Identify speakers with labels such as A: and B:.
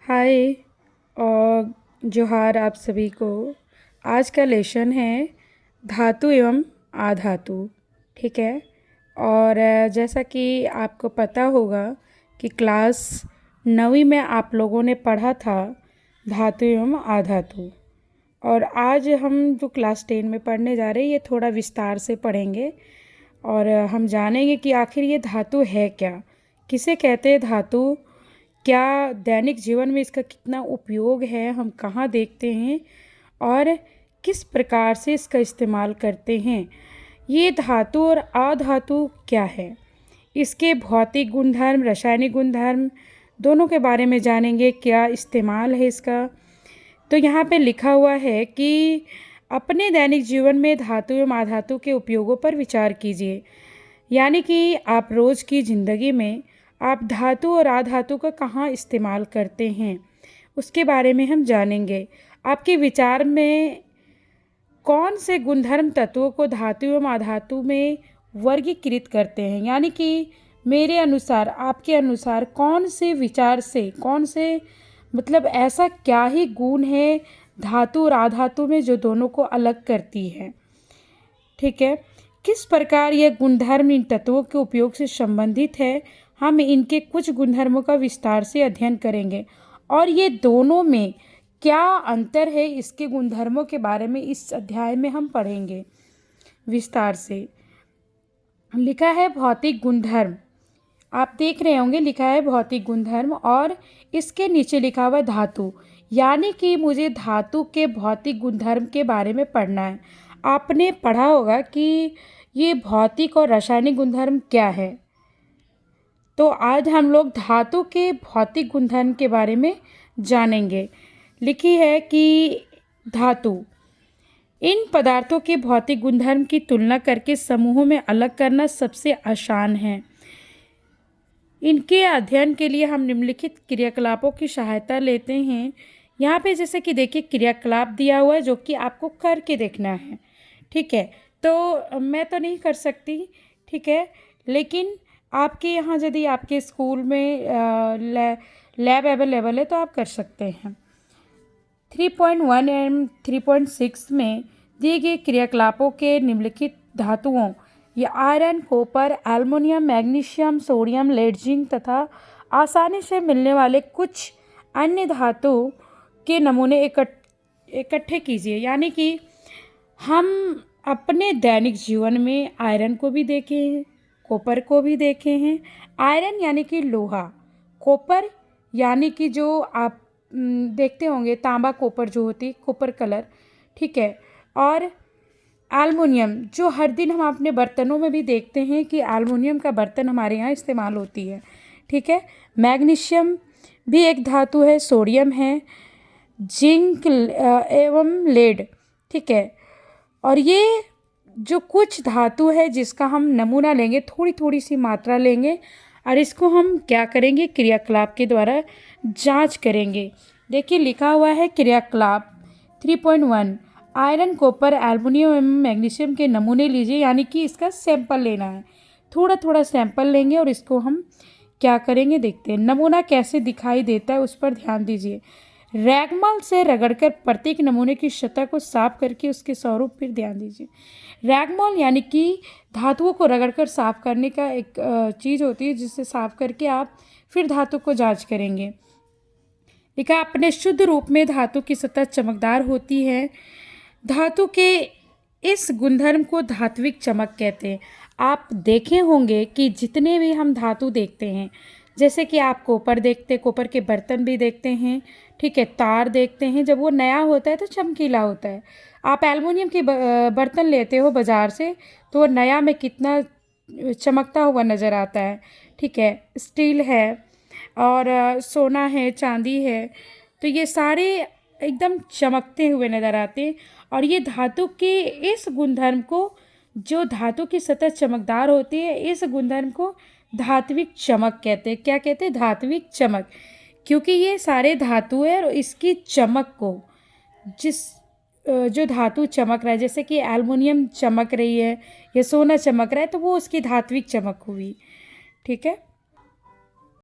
A: हाय और जोहार आप सभी को। आज का लेसन है धातु एवं आधातु। ठीक है। और जैसा कि आपको पता होगा कि क्लास 9वीं में आप लोगों ने पढ़ा था धातु एवं आधातु। और आज हम जो क्लास 10 में पढ़ने जा रहे हैं ये थोड़ा विस्तार से पढ़ेंगे और हम जानेंगे कि आखिर ये धातु है क्या, किसे कहते हैं धातु, क्या दैनिक जीवन में इसका कितना उपयोग है, हम कहाँ देखते हैं और किस प्रकार से इसका इस्तेमाल करते हैं। ये धातु और अधातु क्या है, इसके भौतिक गुणधर्म, रासायनिक गुणधर्म दोनों के बारे में जानेंगे, क्या इस्तेमाल है इसका। तो यहाँ पे लिखा हुआ है कि अपने दैनिक जीवन में धातु एवं अधातु के उपयोगों पर विचार कीजिए। यानी कि आप रोज़ की ज़िंदगी में आप धातु और अधातु का कहाँ इस्तेमाल करते हैं उसके बारे में हम जानेंगे। आपके विचार में कौन से गुणधर्म तत्वों को धातु एवं अधातु में वर्गीकृत करते हैं, यानी कि मेरे अनुसार, आपके अनुसार कौन से विचार से, कौन से मतलब ऐसा क्या ही गुण है धातु और अधातु में जो दोनों को अलग करती है। ठीक है। किस प्रकार यह गुणधर्म इन तत्वों के उपयोग से संबंधित है, हम इनके कुछ गुणधर्मों का विस्तार से अध्ययन करेंगे और ये दोनों में क्या अंतर है इसके गुणधर्मों के बारे में इस अध्याय में हम पढ़ेंगे विस्तार से। लिखा है भौतिक गुणधर्म, आप देख रहे होंगे लिखा है भौतिक गुणधर्म और इसके नीचे लिखा हुआ धातु, यानी कि मुझे धातु के भौतिक गुणधर्म के बारे में पढ़ना है। आपने पढ़ा होगा कि ये भौतिक और रासायनिक गुणधर्म क्या है, तो आज हम लोग धातु के भौतिक गुणधर्म के बारे में जानेंगे। लिखी है कि धातु इन पदार्थों के भौतिक गुणधर्म की तुलना करके समूहों में अलग करना सबसे आसान है। इनके अध्ययन के लिए हम निम्नलिखित क्रियाकलापों की सहायता लेते हैं। यहाँ पे जैसे कि देखिए क्रियाकलाप दिया हुआ है जो कि आपको करके देखना है। ठीक है, तो मैं तो नहीं कर सकती, ठीक है, लेकिन आपके यहाँ यदि आपके स्कूल में लैब अवेलेबल है तो आप कर सकते हैं। 3.1 एवं 3.6 में दिए गए क्रियाकलापों के निम्नलिखित धातुओं या iron, copper, aluminium, magnesium, sodium, lead, zinc तथा आसानी से मिलने वाले कुछ अन्य धातु के नमूने इकट्ठे कीजिए। यानी कि हम अपने दैनिक जीवन में आयरन को भी देखे हैं, कॉपर को भी देखे हैं। आयरन यानी कि लोहा, कॉपर यानी कि जो आप देखते होंगे तांबा कॉपर जो होती है, कॉपर कलर, ठीक है, और एल्युमिनियम जो हर दिन हम अपने बर्तनों में भी देखते हैं कि एल्युमिनियम का बर्तन हमारे यहाँ इस्तेमाल होती है। ठीक है। मैग्नीशियम भी एक धातु है, सोडियम है, जिंक एवं लेड। ठीक है। और ये जो कुछ धातु है जिसका हम नमूना लेंगे, थोड़ी थोड़ी सी मात्रा लेंगे और इसको हम क्या करेंगे, क्रियाकलाप के द्वारा जांच करेंगे। देखिए लिखा हुआ है क्रियाकलाप 3.1 आयरन, कॉपर, एल्युमिनियम एवं मैग्नीशियम के नमूने लीजिए। यानी कि इसका सैंपल लेना है, थोड़ा थोड़ा सैंपल लेंगे और इसको हम क्या करेंगे देखते हैं। नमूना कैसे दिखाई देता है उस पर ध्यान दीजिए। रैगमाल से रगड़कर प्रत्येक नमूने की सतह को साफ करके उसके स्वरूप पर ध्यान दीजिए। रैगमाल यानी कि धातुओं को रगड़कर साफ करने का एक चीज़ होती है जिससे साफ करके आप फिर धातु को जांच करेंगे। लिखा अपने शुद्ध रूप में धातु की सतह चमकदार होती है। धातु के इस गुणधर्म को धात्विक चमक कहते हैं। आप देखे होंगे कि जितने भी हम धातु देखते हैं, जैसे कि आप कॉपर देखते, कॉपर के बर्तन भी देखते हैं, ठीक है, तार देखते हैं, जब वो नया होता है तो चमकीला होता है। आप एल्युमिनियम के बर्तन लेते हो बाज़ार से तो वो नया में कितना चमकता हुआ नज़र आता है। ठीक है। स्टील है और सोना है, चांदी है, तो ये सारे एकदम चमकते हुए नज़र आते हैं। और ये धातु के इस गुणधर्म को, जो धातु की सतह चमकदार होती है, इस गुणधर्म को धात्विक चमक कहते हैं। क्या कहते हैं? धात्विक चमक, क्योंकि ये सारे धातु है और इसकी चमक को, जो धातु चमक रहा है, जैसे कि एल्युमिनियम चमक रही है या सोना चमक रहा है, तो वो उसकी धात्विक चमक हुई। ठीक है।